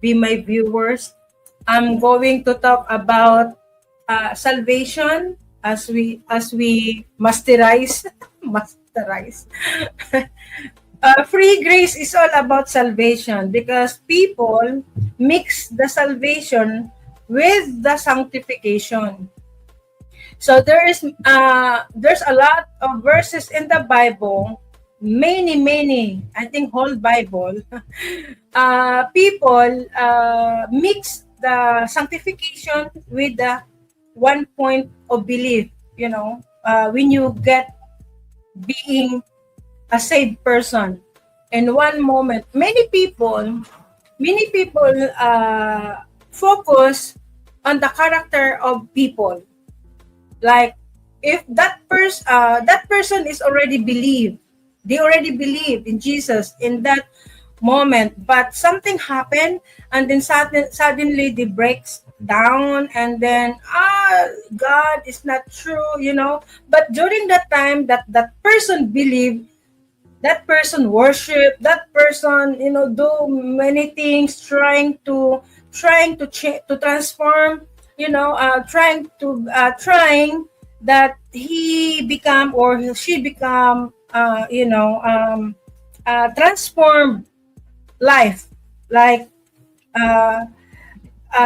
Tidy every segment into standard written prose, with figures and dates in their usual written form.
be my viewers. I'm going to talk about salvation as we masterize masterize. Free grace is all about salvation because people mix the salvation with the sanctification. So there's a lot of verses in the Bible, many, I think whole Bible. People mix the sanctification with the one point of belief. When you get being a saved person, in one moment, many people focus on the character of people, like if that person is already believed, they already believe in Jesus in that moment, but something happened, and then suddenly they breaks down, and then God is not true. But during that time that person believed, that person worship, that person do many things, trying to transform, trying that he become or she become transformed life, like uh,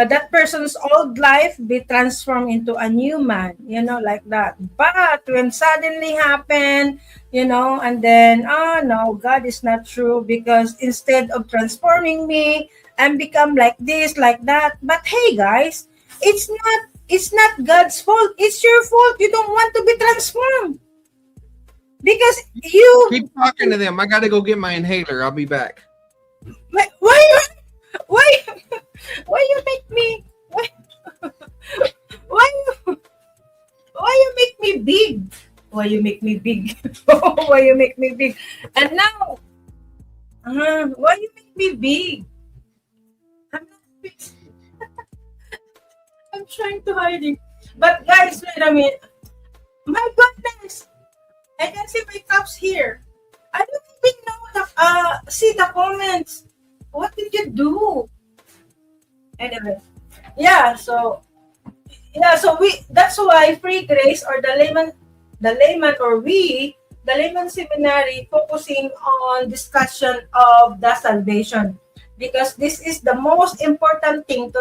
that person's old life be transformed into a new man, like that. But when suddenly happen, and then, oh no, God is not true, because instead of transforming me and become like this, like that. But hey, guys, it's not God's fault. It's your fault. You don't want to be transformed because you. Keep talking to them. I got to go get my inhaler. I'll be back. Why why why you make me why you why you make me big? Why you make me big? Why you make me big? And now, why you make me big? I'm not big. I'm trying to hide it. But guys, wait a minute. My goodness, I can see my cups here. I don't even know see the comments. What did you do? Anyway, yeah. So we, that's why free grace, or the layman seminary, focusing on discussion of the salvation, because this is the most important thing to